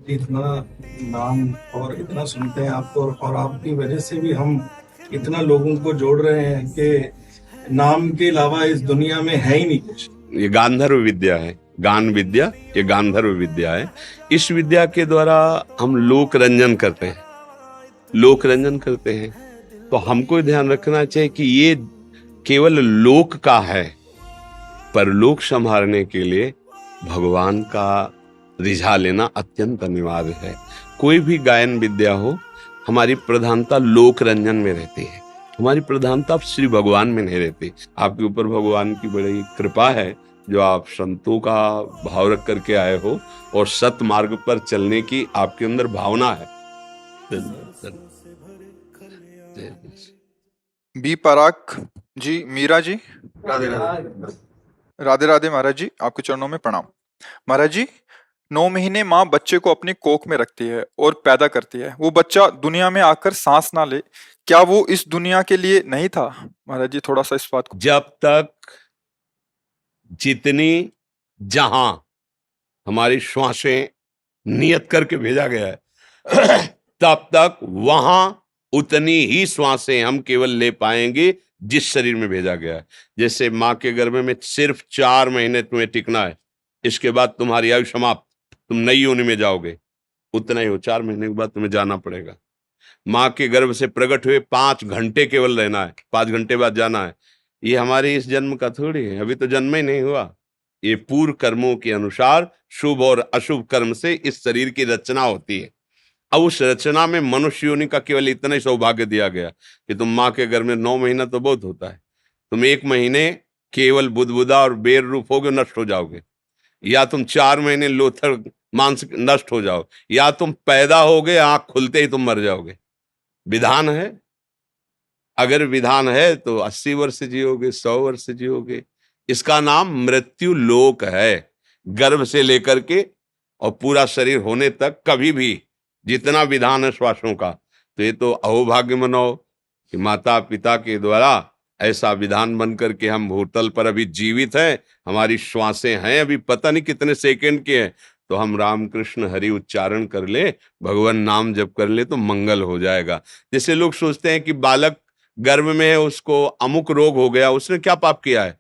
इतना नाम और इतना सुनते हैं आपको, और आपकी वजह से भी हम इतना लोगों को जोड़ रहे हैं कि नाम के अलावा इस दुनिया में है ही नहीं कुछ। ये गांधर्व विद्या है, गान विद्या, ये गांधर्व विद्या है। इस विद्या के द्वारा हम लोक रंजन करते हैं, लोक रंजन करते हैं। तो हमको ध्यान रखना चाहिए कि ये केवल लोक का है, पर लोक संभालने के लिए भगवान का रिझा लेना अत्यंत अनिवार्य है। कोई भी गायन विद्या हो, हमारी प्रधानता लोक रंजन में रहती है, हमारी प्रधानता श्री भगवान में नहीं रहती। आपके ऊपर भगवान की बड़ी कृपा है जो आप संतों का भाव रख करके आए हो और सत मार्ग पर चलने की आपके अंदर भावना है। बी पराग जी, मीरा जी, राधे राधे। राधे राधे महाराज जी, आपके चरणों में प्रणाम। महाराज जी, 9 महीने माँ बच्चे को अपनी कोख में रखती है और पैदा करती है। वो बच्चा दुनिया में आकर सांस ना ले, क्या वो इस दुनिया के लिए नहीं था? महाराज जी, थोड़ा सा इस बात को। जब तक जितनी जहां हमारी श्वासें नियत करके भेजा गया है तब तक वहां उतनी ही श्वासें हम केवल ले पाएंगे जिस शरीर में भेजा गया है। जैसे माँ के गर्भ में सिर्फ 4 महीने तुम्हें टिकना है, इसके बाद तुम्हारी आयु समाप्त, तुम नई योनि में जाओगे, उतना ही हो। 4 महीने के बाद तुम्हें जाना पड़ेगा। माँ के गर्भ से प्रकट हुए 5 घंटे केवल रहना है, 5 घंटे बाद जाना है। ये हमारे इस जन्म का थोड़ी है, अभी तो जन्म ही नहीं हुआ। ये पूर्व कर्मों के अनुसार शुभ और अशुभ कर्म से इस शरीर की रचना होती है। अब उस रचना में मनुष्य योनि का केवल इतना ही सौभाग्य दिया गया कि तुम माँ के गर्भ में 9 महीना तो बहुत होता है, तुम 1 महीने केवल बुदबुदा और बेर रूप होगे, नष्ट हो जाओगे, या तुम 4 महीने लोथर मांस नष्ट हो जाओ, या तुम पैदा होगे आंख खुलते ही तुम मर जाओगे। विधान है, अगर विधान है तो 80 वर्ष जियोगे, 100 वर्ष जियोगे। इसका नाम मृत्यु लोक है। गर्भ से लेकर के और पूरा शरीर होने तक कभी भी जितना विधान है श्वासों का, तो ये तो अहोभाग्य मनाओ कि माता पिता के द्वारा ऐसा विधान बन करके हम भूतल पर अभी जीवित हैं। हमारी श्वासें हैं अभी पता नहीं कितने सेकंड के हैं, तो हम राम कृष्ण हरि उच्चारण कर ले, भगवान नाम जप कर ले तो मंगल हो जाएगा। जैसे लोग सोचते हैं कि बालक गर्भ में है, उसको अमुक रोग हो गया, उसने क्या पाप किया है?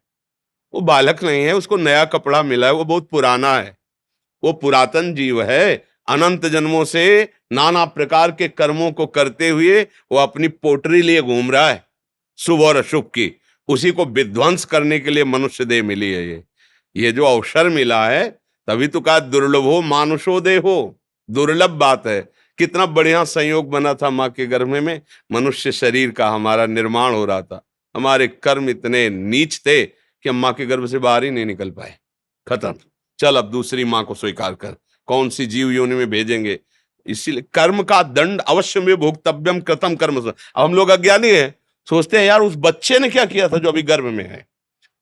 वो बालक नहीं है, उसको नया कपड़ा मिला है, वो बहुत पुराना है, वो पुरातन जीव है। अनंत जन्मों से नाना प्रकार के कर्मों को करते हुए वो अपनी पोटरी लिए घूम रहा है, शुभ और अशुभ की। उसी को विध्वंस करने के लिए मनुष्य देह मिली है। ये जो अवसर मिला है, तभी तो कहा दुर्लभो मानुषो देहो, दुर्लभ बात है। कितना बढ़िया संयोग बना था माँ के गर्भ में, मनुष्य शरीर का हमारा निर्माण हो रहा था। हमारे कर्म इतने नीच थे कि हम माँ के गर्भ से बाहर ही नहीं निकल पाए। खत्म, चल अब दूसरी माँ को स्वीकार कर, कौन सी जीव योनि में भेजेंगे। इसीलिए कर्म का दंड अवश्य में भोक्तव्यम कृतम कर्म। अब हम लोग अज्ञानी हैं, सोचते हैं यार उस बच्चे ने क्या किया था जो अभी गर्भ में है,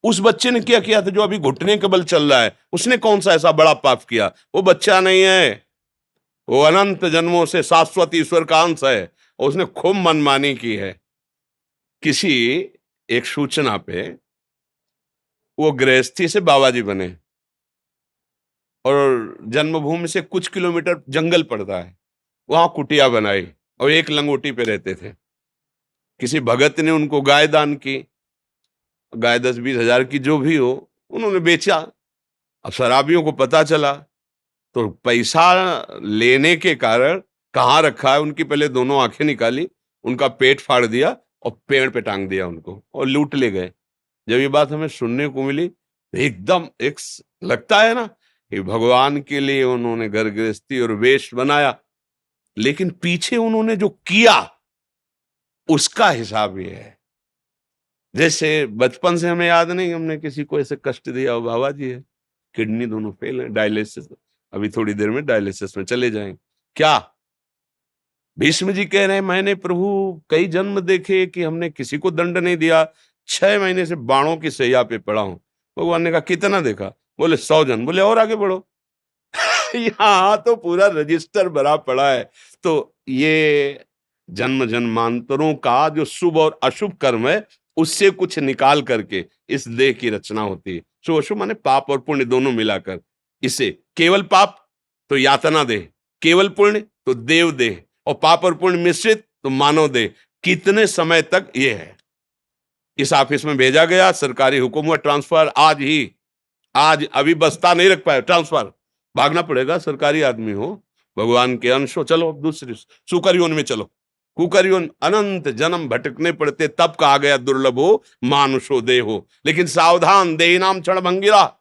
उस बच्चे ने क्या किया था जो अभी घुटने के बल चल रहा है, उसने कौन सा ऐसा बड़ा पाप किया। वो बच्चा नहीं है, वो अनंत जन्मों से शाश्वत ईश्वर का अंश है, और उसने खूब मनमानी की है। किसी एक सूचना पे वो गृहस्थी से बाबा जी बने, और जन्मभूमि से कुछ किलोमीटर जंगल पड़ता है, वहां कुटिया बनाई और एक लंगोटी पे रहते थे। किसी भगत ने उनको गाय दान की, गाय 10-20 हजार की जो भी हो, उन्होंने बेचा। अब शराबियों को पता चला तो पैसा लेने के कारण कहाँ रखा है, उनकी पहले दोनों आंखें निकाली, उनका पेट फाड़ दिया और पेड़ पे टांग दिया उनको, और लूट ले गए। जब ये बात हमें सुनने को मिली तो एकदम लगता है ना कि भगवान के लिए उन्होंने घर गृहस्थी और वेश बनाया, लेकिन पीछे उन्होंने जो किया उसका हिसाब ये है। जैसे बचपन से हमें याद नहीं हमने किसी को ऐसे कष्ट दिया हो। बाबा जी है, किडनी दोनों फेल है, डायलिसिस, अभी थोड़ी देर में डायलिसिस में चले जाएंगे। क्या भीष्म जी कह रहे हैं, मैंने प्रभु कई जन्म देखे कि हमने किसी को दंड नहीं दिया, 6 महीने से बाणों की सैया पे पड़ा हूं। भगवान ने कहा कितना देखा? बोले 100 जन। बोले और आगे बढ़ो। यहाँ तो पूरा रजिस्टर भरा पड़ा है। तो ये जन्म जन्मांतरों का जो शुभ और अशुभ कर्म है, उससे कुछ निकाल करके इस देह की रचना होती है। शुभ अशुभ माने पाप और पुण्य दोनों मिलाकर। इसे केवल पाप तो यातना देह, केवल पुण्य तो देव देह, और पाप और पुण्य मिश्रित तो मानव देह। कितने समय तक ये है। इस ऑफिस में भेजा गया, सरकारी हुक्म हुआ ट्रांसफर, आज अभी बस्ता नहीं रख पाए, ट्रांसफर, भागना पड़ेगा, सरकारी आदमी हो, भगवान के अंश हो, चलो दूसरी सुकर योनि में चलो। कुकर योनि, अनंत जन्म भटकने पड़ते, तब कहा गया दुर्लभो मानुषो देहो। लेकिन सावधान, देही नाम क्षण भंगिरा,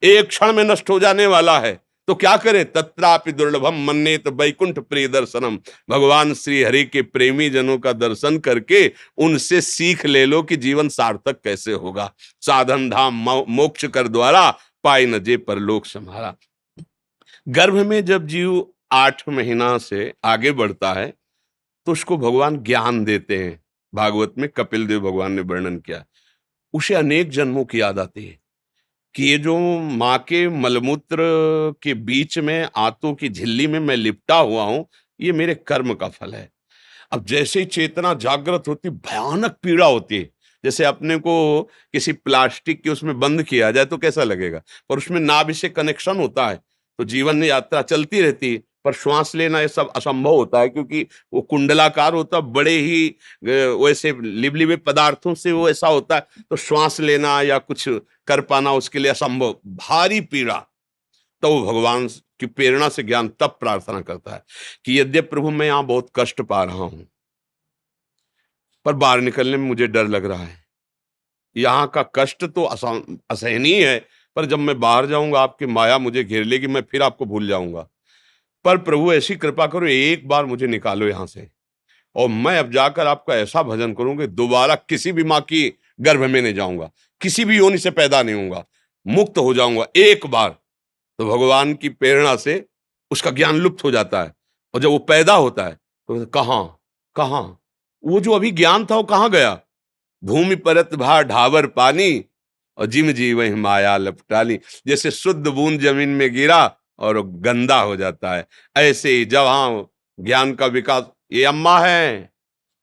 एक क्षण में नष्ट हो जाने वाला है। तो क्या करे, तत्रापि दुर्लभम मन्येत वैकुंठ प्रिय दर्शनम। भगवान श्री हरि के प्रेमी जनों का दर्शन करके उनसे सीख ले लो कि जीवन सार्थक कैसे होगा। साधन धाम मोक्ष कर द्वारा, पाई न जे परलोक सम्हारा। गर्भ में जब जीव 8 महीना से आगे बढ़ता है तो उसको भगवान ज्ञान देते हैं। भागवत में कपिल देव भगवान ने वर्णन किया, उसे अनेक जन्मों की याद आती है कि ये जो माँ के मलमूत्र के बीच में आंतों की झिल्ली में मैं लिपटा हुआ हूं, ये मेरे कर्म का फल है। अब जैसे ही चेतना जागृत होती, भयानक पीड़ा होती है। जैसे अपने को किसी प्लास्टिक के उसमें बंद किया जाए तो कैसा लगेगा, पर उसमें नाभि से कनेक्शन होता है तो जीवन यात्रा चलती रहती है। पर श्वास लेना ये सब असंभव होता है, क्योंकि वो कुंडलाकार होता, बड़े ही वैसे लिबलिबे पदार्थों से वो ऐसा होता है, तो श्वास लेना या कुछ कर पाना उसके लिए असंभव, भारी पीड़ा। तो वो भगवान की प्रेरणा से ज्ञान तब प्रार्थना करता है कि यद्यपि प्रभु मैं यहां बहुत कष्ट पा रहा हूं, पर बाहर निकलने में मुझे डर लग रहा है। यहाँ का कष्ट तो असहनीय है, पर जब मैं बाहर जाऊंगा आपकी माया मुझे घेर लेगी, मैं फिर आपको भूल जाऊंगा। पर प्रभु ऐसी कृपा करो, एक बार मुझे निकालो यहां से, और मैं अब जाकर आपका ऐसा भजन करूंगा, दोबारा किसी भी माँ की गर्भ में नहीं जाऊंगा, किसी भी योनि से पैदा नहीं होऊंगा, मुक्त हो जाऊंगा एक बार। तो भगवान की प्रेरणा से उसका ज्ञान लुप्त हो जाता है, और जब वो पैदा होता है तो कहां वो जो अभी ज्ञान था वो कहां गया। भूमि परत भा ढावर पानी, और जिम जी वही माया लपटाली। जैसे शुद्ध बूंद जमीन में गिरा और गंदा हो जाता है, ऐसे ही जब ज्ञान का विकास, ये अम्मा है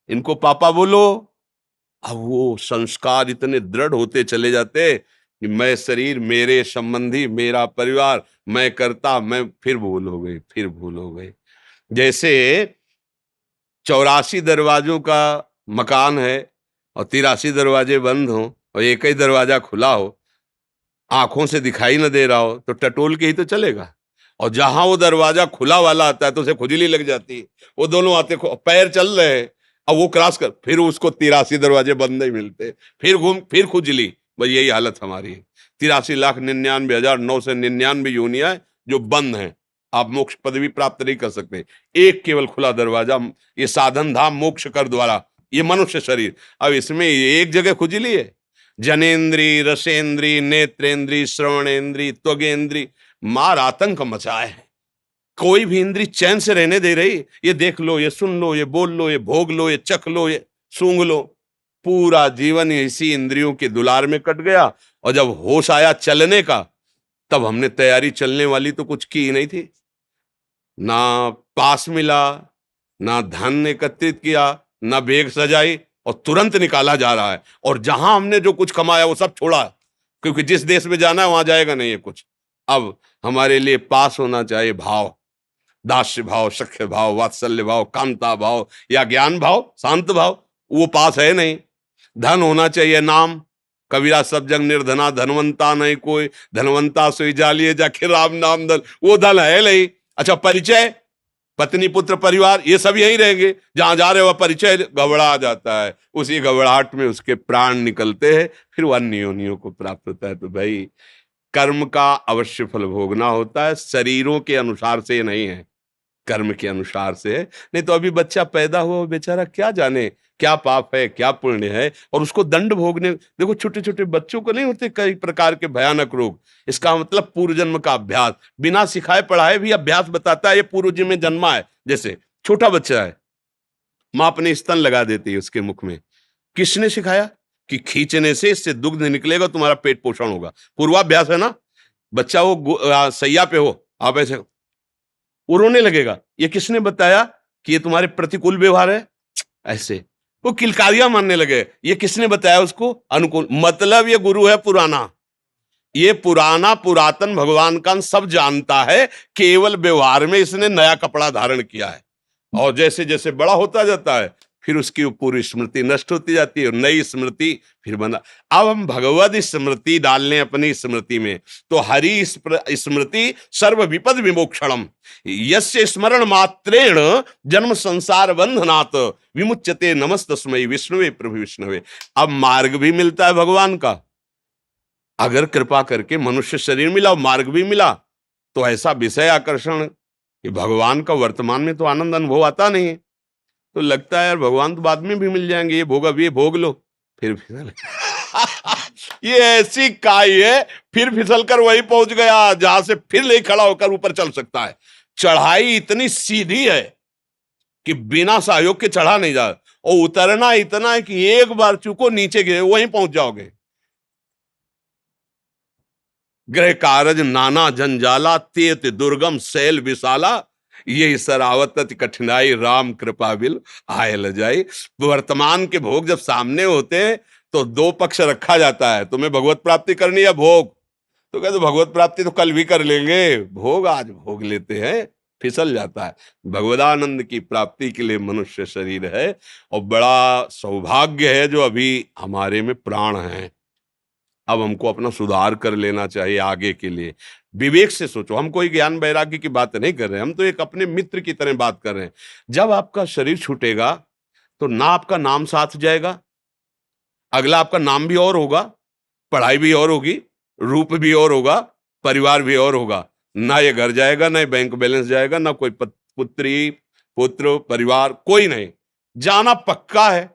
इनको पापा बोलो, अब वो संस्कार इतने दृढ़ होते चले जाते कि मैं शरीर, मेरे संबंधी, मेरा परिवार, मैं करता, मैं फिर भूल हो गई। जैसे 84 दरवाजों का मकान है और 83 दरवाजे बंद हो और एक ही दरवाजा खुला हो, आंखों से दिखाई न दे रहा हो, तो टटोल के ही तो चलेगा। और जहां वो दरवाजा खुला वाला आता है तो उसे खुजली लग जाती है, वो दोनों आते पैर चल रहे हैं, अब वो क्रॉस कर, फिर उसको 83 दरवाजे बंद नहीं मिलते, फिर घूम, फिर खुजली। बस यही हालत हमारी है। 83,99,999 योनियां जो बंद हैं, आप मोक्ष पदवी प्राप्त नहीं कर सकते। एक केवल खुला दरवाजा, ये साधन धाम मोक्ष कर द्वारा, ये मनुष्य शरीर। अब इसमें एक जगह खुजली है, जनेन्द्री, रसेंद्री, नेत्रेंद्री, श्रवणेंद्री, त्वगेंद्री, मार आतंक मचाए है। कोई भी इंद्री चैन से रहने दे रही, ये देख लो, ये सुन लो, ये बोल लो, ये भोग लो, ये चख लो, ये सूंघ लो। पूरा जीवन इसी इंद्रियों के दुलार में कट गया, और जब होश आया चलने का, तब हमने तैयारी चलने वाली तो कुछ की ही नहीं थी। ना पास मिला, ना धन एकत्रित किया, ना बेग सजाई, और तुरंत निकाला जा रहा है। और जहां हमने जो कुछ कमाया वो सब छोड़ा, क्योंकि जिस देश में जाना है वहां जाएगा नहीं है कुछ। अब हमारे लिए पास होना चाहिए भाव, दास्य भाव, सख्य भाव, वात्सल्य भाव, कांता भाव या ज्ञान भाव, शांत भाव, वो पास है नहीं। धन होना चाहिए नाम, कबीरा सब जग निर्धना धनवंता नहीं कोई, धनवंता सोई जालिए जाके राम नाम धन, वो धन है नहीं। अच्छा, परिचय, पत्नी पुत्र परिवार, ये सब यही रहेंगे, जहां जा रहे हो परिचय घबरा जाता है, उसी घबराहट में उसके प्राण निकलते हैं, फिर वो अन्य योनियों को प्राप्त होता है। तो भाई कर्म का अवश्य फल भोगना होता है, शरीरों के अनुसार से नहीं है, कर्म के अनुसार से है। नहीं तो अभी बच्चा पैदा हुआ बेचारा क्या जाने क्या पाप है क्या पुण्य है, और उसको दंड भोगने। देखो छोटे छोटे बच्चों को नहीं होते कई प्रकार के भयानक रोग, इसका मतलब पूर्व जन्म का अभ्यास, बिना सिखाए पढ़ाए भी अभ्यास बताता है, ये पूर्व जन्म में जन्मा है। जैसे छोटा बच्चा है, माँ अपने स्तन लगा देती है उसके मुख में, किसने सिखाया कि खींचने से इससे दुग्ध निकलेगा, तुम्हारा पेट पोषण होगा, पूर्वाभ्यास है ना। बच्चा वो सैया पे हो, आप ऐसे वो रोने लगेगा, ये किसने बताया कि ये तुम्हारे प्रतिकूल व्यवहार है, ऐसे वो किलकारियां मानने लगे, ये किसने बताया उसको अनुकूल, मतलब ये गुरु है पुराना, ये पुरातन भगवान का सब जानता है, केवल व्यवहार में इसने नया कपड़ा धारण किया है। और जैसे जैसे बड़ा होता जाता है फिर उसकी पूरी स्मृति नष्ट होती जाती है, नई स्मृति फिर बना। अब हम भगवद स्मृति डाल लें अपनी स्मृति में, तो हरि स्मृति सर्व विपद विमोक्षणम यस्य स्मरण मात्रेण जन्म संसार बंधनात् विमुच्यते नमस्तस्मै विष्णुवे प्रभु विष्णुवे। अब मार्ग भी मिलता है भगवान का, अगर कृपा करके मनुष्य शरीर मिला और मार्ग भी मिला तो ऐसा विषय आकर्षण कि भगवान का वर्तमान में तो आनंद अनुभव आता नहीं है, तो लगता है यार भगवान तो बाद में भी मिल जाएंगे, ये भोग अभी भोग लो फिर फिसल ये ऐसी काई है, फिर फिसल कर वही पहुंच गया जहां से फिर ले खड़ा होकर ऊपर चल सकता है। चढ़ाई इतनी सीधी है कि बिना सहयोग के चढ़ा नहीं जा, और उतरना इतना है कि एक बार चूको नीचे गिरे वहीं पहुंच जाओगे। ग्रह कारज नाना जंजाला तेत दुर्गम शैल विशाला ये सरावत कठिनाई राम कृपा बिल आय ल जाई। वर्तमान के भोग जब सामने होते हैं तो दो पक्ष रखा जाता है, तुम्हें भगवत प्राप्ति करनी है भोग, तो कहते भगवत प्राप्ति तो कल भी कर लेंगे, भोग आज भोग लेते हैं, फिसल जाता है। भगवदानंद की प्राप्ति के लिए मनुष्य शरीर है, और बड़ा सौभाग्य है जो अभी हमारे में प्राण है। अब हमको अपना सुधार कर लेना चाहिए आगे के लिए। विवेक से सोचो, हम कोई ज्ञान वैराग्य की बात नहीं कर रहे हैं, हम तो एक अपने मित्र की तरह बात कर रहे हैं। जब आपका शरीर छूटेगा तो ना आपका नाम साथ जाएगा, अगला आपका नाम भी और होगा, पढ़ाई भी और होगी, रूप भी और होगा, परिवार भी और होगा। ना ये घर जाएगा, ना ये बैंक बैलेंस जाएगा, ना कोई पुत्री पुत्र परिवार कोई नहीं, जाना पक्का है।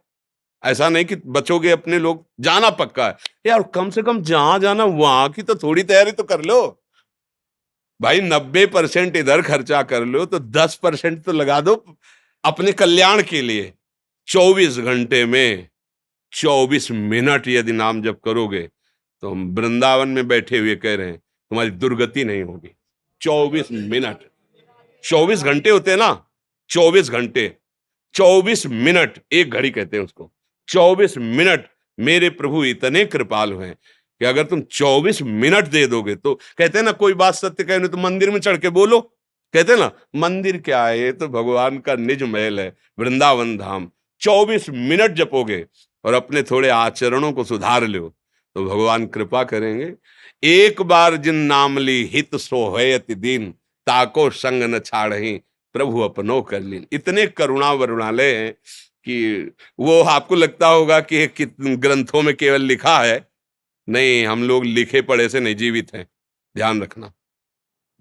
ऐसा नहीं कि बचोगे अपने लोग, जाना पक्का है यार। कम से कम जहां जाना वहां की तो थोड़ी तैयारी तो कर लो भाई। 90% इधर खर्चा कर लो तो 10% तो लगा दो अपने कल्याण के लिए। 24 घंटे में 24 मिनट यदि नाम जप करोगे तो हम वृंदावन में बैठे हुए कह रहे हैं तुम्हारी दुर्गति नहीं होगी। 24 मिनट, 24 घंटे होते हैं ना, 24 घंटे, 24 मिनट, एक घड़ी कहते हैं उसको। 24 मिनट मेरे प्रभु इतने कृपालु हैं कि अगर तुम 24 मिनट दे दोगे तो, कहते हैं ना कोई बात सत्य कहने तो मंदिर में चढ़ के बोलो, कहते हैं ना मंदिर क्या है, ये तो भगवान का निज महल है, वृंदावन धाम। 24 मिनट जपोगे और अपने थोड़े आचरणों को सुधार लो तो भगवान कृपा करेंगे। एक बार जिन नाम ली हित सोहयति दीन ताको संग न छाड़ही प्रभु अपनो कर लीन। इतने करुणा वरुणालय हैं कि वो आपको लगता होगा कि ग्रंथों में केवल लिखा है, नहीं, हम लोग लिखे पढ़े से नहीं जीवित हैं, ध्यान रखना।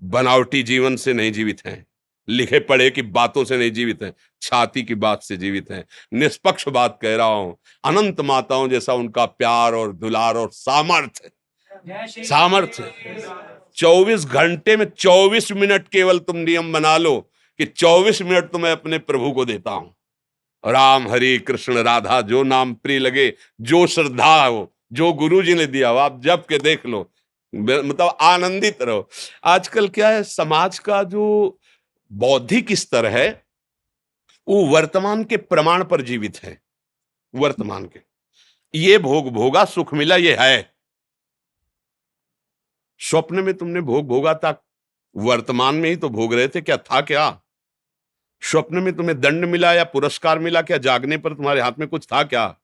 बनावटी जीवन से नहीं जीवित हैं, लिखे पढ़े की बातों से नहीं जीवित हैं, छाती की बात से जीवित हैं। निष्पक्ष बात कह रहा हूं, अनंत माताओं जैसा उनका प्यार और दुलार और सामर्थ्य 24 घंटे में 24 मिनट केवल तुम नियम बना लो कि 24 मिनट तो मैं अपने प्रभु को देता हूं। राम हरि कृष्ण राधा जो नाम प्रिय लगे, जो श्रद्धा हो, जो गुरु जी ने दिया हो, आप जप के देख लो, मतलब आनंदित रहो। आजकल क्या है, समाज का जो बौद्धिक स्तर है वो वर्तमान के प्रमाण पर जीवित है। वर्तमान के ये भोग भोगा, सुख मिला, ये है। स्वप्न में तुमने भोग भोगा था, वर्तमान में ही तो भोग रहे थे, क्या था क्या? स्वप्न में तुम्हें दंड मिला या पुरस्कार मिला क्या? जागने पर तुम्हारे हाथ में कुछ था क्या?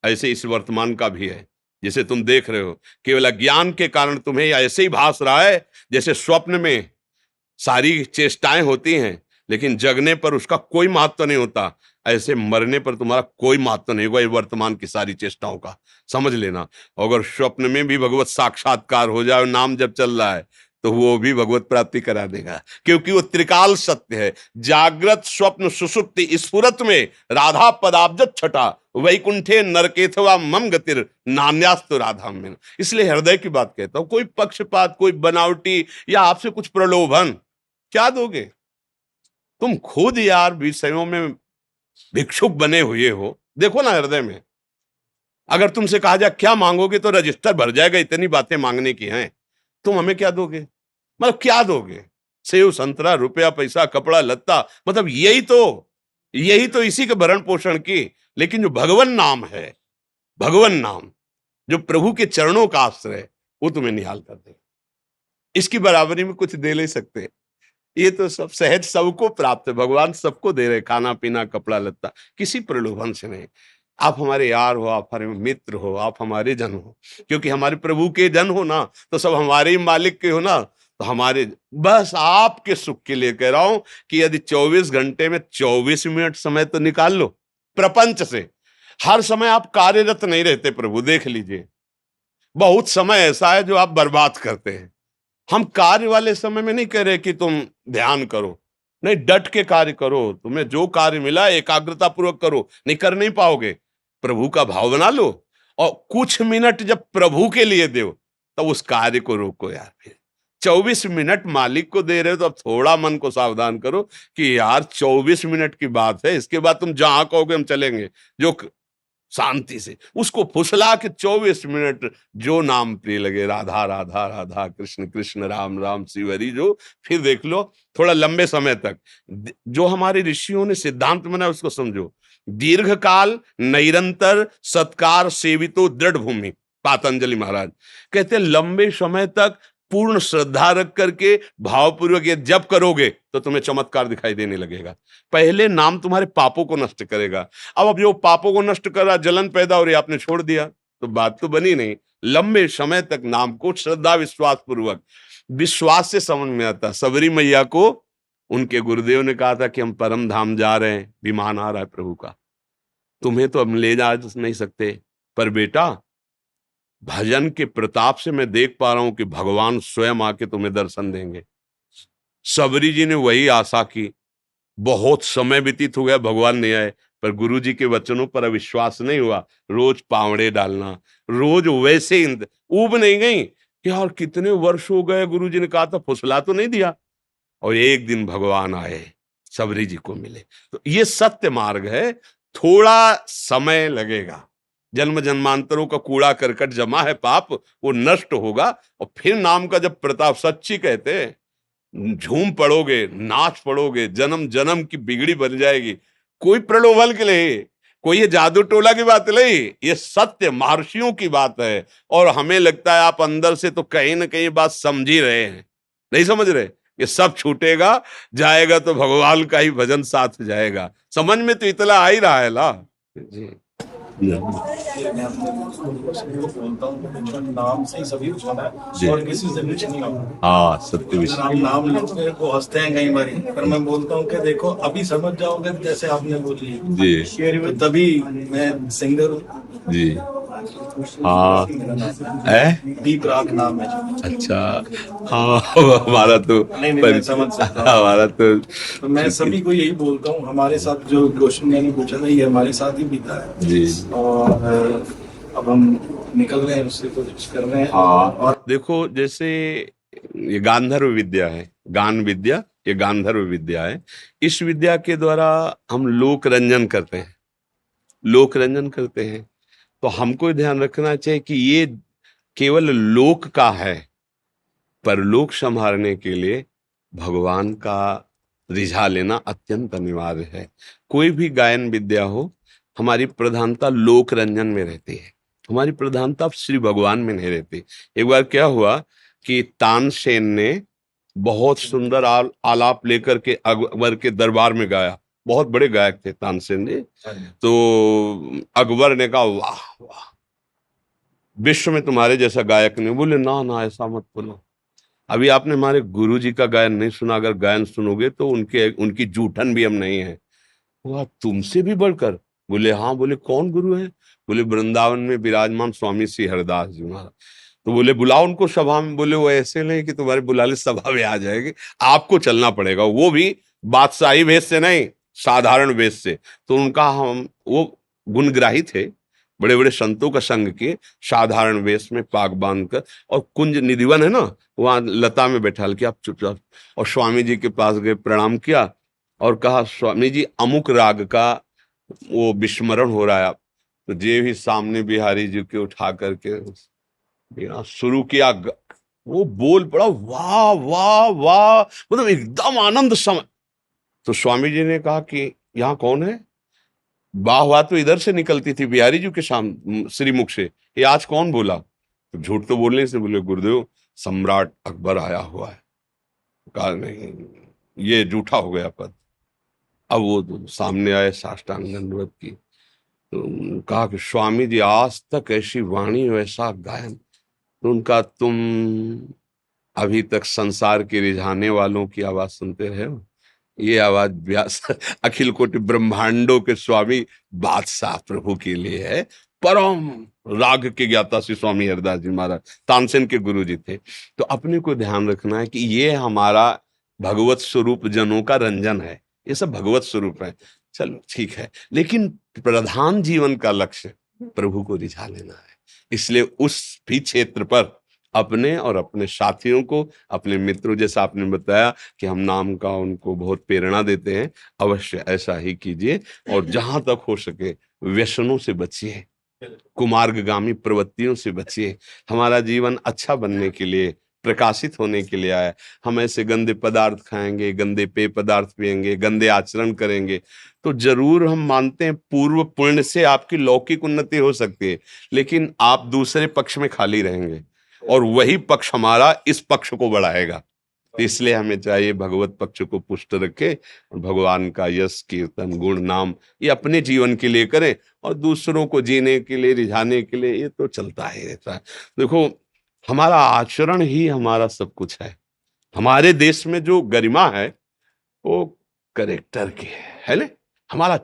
ऐसे इस वर्तमान का भी है, जिसे तुम देख रहे हो। केवल अज्ञान के कारण तुम्हें ऐसे ही भास रहा है जैसे स्वप्न में सारी चेष्टाएं होती हैं लेकिन जगने पर उसका कोई महत्व नहीं होता, ऐसे मरने पर तुम्हारा कोई महत्व नहीं होगा वर्तमान की सारी चेष्टाओं का, समझ लेना। अगर स्वप्न में भी भगवत साक्षात्कार हो जाए, नाम जब चल रहा है, तो वो भी भगवत प्राप्ति करा देगा, क्योंकि वो त्रिकाल सत्य है। जागृत स्वप्न सुषुप्ति स्फुरत में राधा पदाब्जत छटा वैकुंठे नरकेथवा मम गतिर नान्यास्तु राधा में। इसलिए हृदय की बात कहता हूं, कोई पक्षपात, कोई बनावटी या आपसे कुछ प्रलोभन क्या दोगे? तुम खुद यार विषयों में भिक्षुक बने हुए हो, देखो ना हृदय में। अगर तुमसे कहा जाए क्या मांगोगे तो रजिस्टर भर जाएगा, इतनी बातें मांगने की हैं। तुम हमें क्या दोगे? मतलब क्या दोगे? सेव संतरा, रुपया पैसा, कपड़ा लत्ता, मतलब यही तो इसी के भरण पोषण की। लेकिन जो भगवन नाम है, भगवन नाम जो प्रभु के चरणों का आश्रय, वो तुम्हें निहाल कर देगा। इसकी बराबरी में कुछ दे नहीं सकते। ये तो सब सहज सबको प्राप्त है, भगवान सबको दे रहे, खाना पीना कपड़ा लत्ता, किसी प्रलोभन से नहीं। आप हमारे यार हो, आप हमारे मित्र हो, आप हमारे जन हो, क्योंकि हमारे प्रभु के जन हो ना, तो सब हमारे ही मालिक के हो ना, तो हमारे बस आपके सुख के लिए कह रहा हूं कि यदि 24 घंटे में 24 मिनट समय तो निकाल लो प्रपंच से। हर समय आप कार्यरत नहीं रहते प्रभु, देख लीजिए बहुत समय ऐसा है जो आप बर्बाद करते हैं। हम कार्य वाले समय में नहीं कह रहे कि तुम ध्यान करो, नहीं, डट के कार्य करो, तुम्हें जो कार्य मिला एकाग्रता पूर्वक करो, नहीं कर नहीं पाओगे, प्रभु का भाव बना लो और कुछ मिनट जब प्रभु के लिए दो तब उस कार्य को रोको यार। फिर 24 मिनट मालिक को दे रहे हो तो अब थोड़ा मन को सावधान करो कि यार 24 मिनट की बात है, इसके बाद तुम जहां कहोगे हम चलेंगे, जो शांति से उसको फुसला के 24 मिनट जो नाम प्रिय लगे, राधा राधा राधा, कृष्ण कृष्ण, राम राम, शिव हरि, जो फिर देख लो थोड़ा लंबे समय तक। जो हमारे ऋषियों ने सिद्धांत बनाया उसको समझो, दीर्घ काल निरंतर सत्कार सेवितो दृढ़ भूमि। पातंजलि महाराज कहते हैं लंबे समय तक पूर्ण श्रद्धा रख करके भावपूर्वक ये जब करोगे तो तुम्हें चमत्कार दिखाई देने लगेगा। पहले नाम तुम्हारे पापों को नष्ट करेगा। अब जो पापों को नष्ट कर रहा, जलन पैदा हो रही, आपने छोड़ दिया तो बात तो बनी नहीं। लंबे समय तक नाम को श्रद्धा विश्वास पूर्वक, विश्वास से समझ में आता। सबरी मैया को उनके गुरुदेव ने कहा था कि हम परम धाम जा रहे हैं, विमान आ रहा है प्रभु का, तुम्हें तो हम ले जा नहीं सकते, पर बेटा भजन के प्रताप से मैं देख पा रहा हूं कि भगवान स्वयं आके तुम्हें दर्शन देंगे। सबरी जी ने वही आशा की, बहुत समय व्यतीत हो गया, भगवान नहीं आए, पर गुरु जी के वचनों पर अविश्वास नहीं हुआ। रोज पावड़े डालना, रोज वैसे ऊब नहीं गई कि यार कितने वर्ष हो गए, गुरु जी ने कहा था, फुसला तो नहीं दिया। और एक दिन भगवान आए, सबरी जी को मिले। तो ये सत्य मार्ग है, थोड़ा समय लगेगा। जन्म जन्मांतरों का कूड़ा करकट जमा है पाप, वो नष्ट होगा और फिर नाम का जब प्रताप, सच्ची कहते हैं झूम पड़ोगे, नाच पड़ोगे, जन्म जन्म की बिगड़ी बन जाएगी। कोई प्रलोभन के लिए, कोई ये जादू टोला की बात नहीं, ये सत्य महर्षियों की बात है। और हमें लगता है आप अंदर से तो कहीं ना कहीं बात समझ ही रहे हैं, नहीं समझ रहे। ये सब छूटेगा, जाएगा तो भगवान का ही भजन साथ जाएगा। समझ में तो इतना आ ही रहा है ना जी। बोलता हूँ नाम से ही सभी कुछ होना है और किसी से कुछ नहीं होना। हाँ सत्य विषय। हम नाम लेते को हंसते हैं कई बार, पर मैं बोलता हूँ कि देखो अभी समझ जाओगे जैसे आपने बोली जी, तो तभी मैं सिंगर हूँ जी। हाँ है, दीप राग नाम है। अच्छा, हाँ हमारा तो नहीं मैं समझ सकता हूँ। हमारा तो तो मैं सभी को यही बोलता हूँ, हमारे साथ जो क्वेश्चन मैंने पूछा था ये हमारे साथ ही बीता है जी। और अब हम निकल रहे हैं, उससे कोशिश कर रहे हैं। हाँ, और देखो जैसे ये गांधर्व विद्या है, गान विद्या, ये गांधर्व विद्या है। इस विद्या के द्वारा हम लोक रंजन करते हैं, लोक रंजन करते हैं। तो हमको ध्यान रखना चाहिए कि ये केवल लोक का है, पर लोक संभालने के लिए भगवान का रिझा लेना अत्यंत अनिवार्य है। कोई भी गायन विद्या हो, हमारी प्रधानता लोक रंजन में रहती है, हमारी प्रधानता श्री भगवान में नहीं रहती। एक बार क्या हुआ कि तानसेन ने बहुत सुंदर आलाप लेकर के अकबर के दरबार में गाया। बहुत बड़े गायक थे तानसेन जी। तो अकबर ने कहा वाह वाह, विश्व में तुम्हारे जैसा गायक नहीं। बोले ना ना ऐसा मत बोलो, अभी आपने हमारे गुरु जी का गायन नहीं सुना, अगर गायन सुनोगे तो उनकी जूठन भी हम नहीं है। वह तुमसे भी बढ़कर? बोले हाँ। बोले कौन गुरु है? बोले वृंदावन में विराजमान स्वामी श्री हरिदास जी महाराज। तो बोले बुलाओ उनको सभा में। बोले वो ऐसे नहीं कि तुम्हारे बुलाले सभा में आ जाएंगे, आपको चलना पड़ेगा, वो भी बादशाही वेश से नहीं, साधारण वेश से। तो उनका हम वो गुणग्राही थे, बड़े बड़े संतों का संग किए, साधारण वेश में पाग बांध कर, और कुंज निधिवन है ना, वहां लता में बैठा के आप चुपचाप। और स्वामी जी के पास गए, प्रणाम किया और कहा स्वामी जी अमुक राग का वो विस्मरण हो रहा है। तो जे भी सामने बिहारी जी के उठा करके शुरू किया, वो बोल पड़ा वाह वाह वाह, मतलब एकदम आनंद समय। तो स्वामी जी ने कहा कि यहाँ कौन है? वाह वाह तो इधर से निकलती थी बिहारी जी के श्री मुख से, ये आज कौन बोला? तो झूठ तो बोलने से बोले गुरुदेव सम्राट अकबर आया हुआ है। कहा नहीं, ये झूठा हो गया पद। अब वो तो सामने आए, साष्टांग दंडवत की, तो कहा कि स्वामी जी आज तक ऐसी वाणी वैसा गायन। तो उनका तुम अभी तक संसार के रिझाने वालों की आवाज सुनते रहे हो, ये आवाज व्यास अखिल कोटि ब्रह्मांडों के स्वामी बादशाह प्रभु के लिए है। परम राग के ज्ञाता श्री स्वामी हरिदास जी महाराज तानसेन के गुरु जी थे। तो अपने को ध्यान रखना है कि ये हमारा भगवत स्वरूप जनों का रंजन है, ये सब भगवत स्वरूप है। चलो ठीक है, लेकिन प्रधान जीवन का लक्ष्य प्रभु को रिझा लेना है। इसलिए उस भी क्षेत्र पर अपने और अपने साथियों को, अपने मित्रों, जैसा आपने बताया कि हम नाम का उनको बहुत प्रेरणा देते हैं, अवश्य ऐसा ही कीजिए। और जहां तक हो सके व्यसनों से बचिए, कुमार्गगामी प्रवृत्तियों से बचिए। हमारा जीवन अच्छा बनने के लिए, प्रकाशित होने के लिए आया। हम ऐसे गंदे पदार्थ खाएंगे, गंदे पेय पदार्थ पिएंगे, गंदे आचरण करेंगे, तो जरूर हम मानते हैं पूर्व पुण्य से आपकी लौकिक उन्नति हो सकती है, लेकिन आप दूसरे पक्ष में खाली रहेंगे और वही पक्ष हमारा इस पक्ष को बढ़ाएगा। तो इसलिए हमें चाहिए भगवत पक्ष को पुष्ट रखे और भगवान का यश कीर्तन गुण नाम ये अपने जीवन के लिए करें, और दूसरों को जीने के लिए, रिझाने के लिए ये तो चलता ही रहता है। देखो, हमारा आचरण ही हमारा सब कुछ है। हमारे देश में जो गरिमा है वो करेक्टर की है ना। हमारा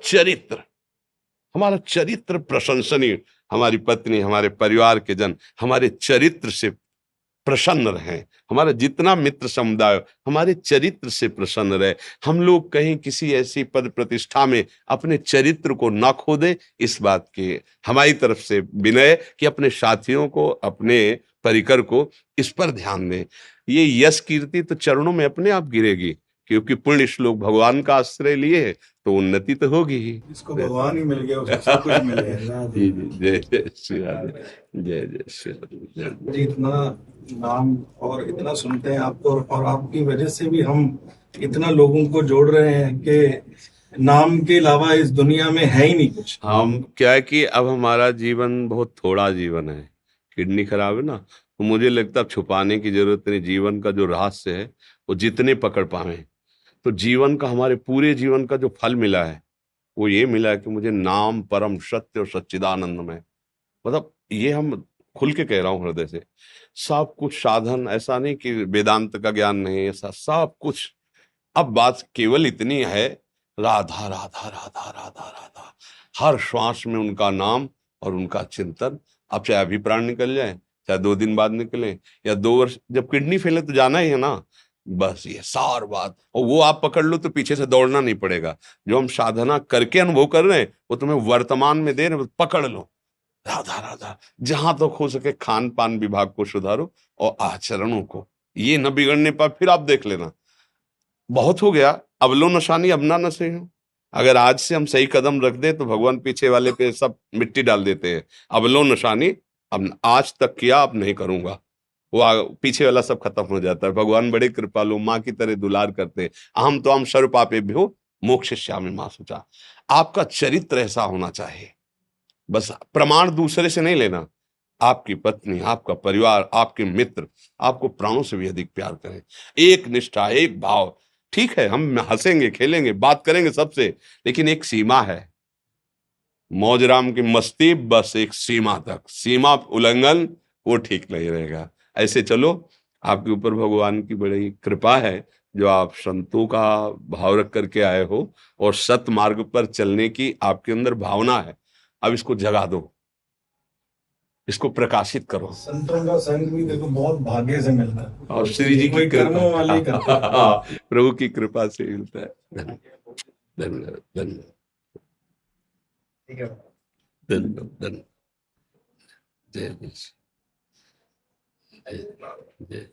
चरित्र प्रशंसनीय। हमारी पत्नी, हमारे परिवार के जन हमारे चरित्र से प्रसन्न रहें। हमारा जितना मित्र समुदाय हमारे चरित्र से प्रसन्न रहे। हम लोग कहीं किसी ऐसी पद प्रतिष्ठा में अपने चरित्र को ना खो दें, इस बात की हमारी तरफ से विनय कि अपने साथियों को, अपने परिकर को इस पर ध्यान दें। ये यश कीर्ति तो चरणों में अपने आप गिरेगी, क्योंकि पुण्य श्लोक भगवान का आश्रय लिए है तो उन्नति तो होगी ही। इसको भगवान ही मिल गया, उसको सब कुछ मिल गया। जी जी, जय जय श्री राम, जय जय श्री राम। जी, इतना नाम और इतना सुनते हैं आपको, और आपकी वजह से भी हम इतना लोगों को जोड़ रहे हैं कि नाम के अलावा इस दुनिया में है ही नहीं कुछ। हम क्या है कि अब हमारा जीवन बहुत थोड़ा जीवन है, किडनी खराब है ना, तो मुझे लगता है अब छुपाने की जरूरत नहीं। जीवन का जो रहस्य है वो जितने पकड़ पावे, तो जीवन का, हमारे पूरे जीवन का जो फल मिला है वो ये मिला है कि मुझे नाम परम सत्य और सच्चिदानंद में, मतलब ये हम खुल के कह रहा हूँ हृदय से, सब कुछ साधन, ऐसा नहीं कि वेदांत का ज्ञान नहीं, ऐसा सब कुछ। अब बात केवल इतनी है, राधा राधा राधा राधा राधा, हर श्वास में उनका नाम और उनका चिंतन। अब चाहे अभी प्राण निकल जाए, चाहे 2 दिन बाद निकले या 2 वर्ष, जब किडनी फेल है तो जाना ही है ना। बस ये सार बात, और वो आप पकड़ लो तो पीछे से दौड़ना नहीं पड़ेगा। जो हम साधना करके अनुभव कर रहे हैं वो तुम्हें वर्तमान में दे रहे हैं, पकड़ लो। राधा राधा, जहां तक तो हो सके खान पान विभाग को सुधारो और आचरणों को ये न बिगड़ने पर फिर आप देख लेना, बहुत हो गया, अब लो नशानी अब ना नशे हो। अगर आज से हम सही कदम रख दे तो भगवान पीछे वाले पे सब मिट्टी डाल देते हैं। अब लो नशानी, अब आज तक किया अब नहीं करूंगा, वो पीछे वाला सब खत्म हो जाता है। भगवान बड़े कृपालु, माँ की तरह दुलार करते। अहम तो हम सर्व पापे भी हो मोक्ष श्यामी माँ सुचा। आपका चरित्र ऐसा होना चाहिए। बस प्रमाण दूसरे से नहीं लेना, आपकी पत्नी, आपका परिवार, आपके मित्र आपको प्राणों से भी अधिक प्यार करें। एक निष्ठा, एक भाव। ठीक है, हम हंसेंगे, खेलेंगे, बात करेंगे सबसे, लेकिन एक सीमा है। मौज राम की मस्ती बस एक सीमा तक, सीमा उल्लंघन वो ठीक नहीं रहेगा। ऐसे चलो, आपके ऊपर भगवान की बड़ी कृपा है जो आप संतों का भाव रख करके आए हो और सत मार्ग पर चलने की आपके अंदर भावना है। अब इसको जगा दो, इसको प्रकाशित करो। संतों का संग भी देखो बहुत भाग्य से मिलता है, और श्री जी की कोई कर्मों वाले ही करते हैं। कृपा प्रभु की कृपा से मिलता है। धन्यवाद धन्यवाद धन्यवाद ठीक है। धन्यवाद धन्यवाद। जय जय जय।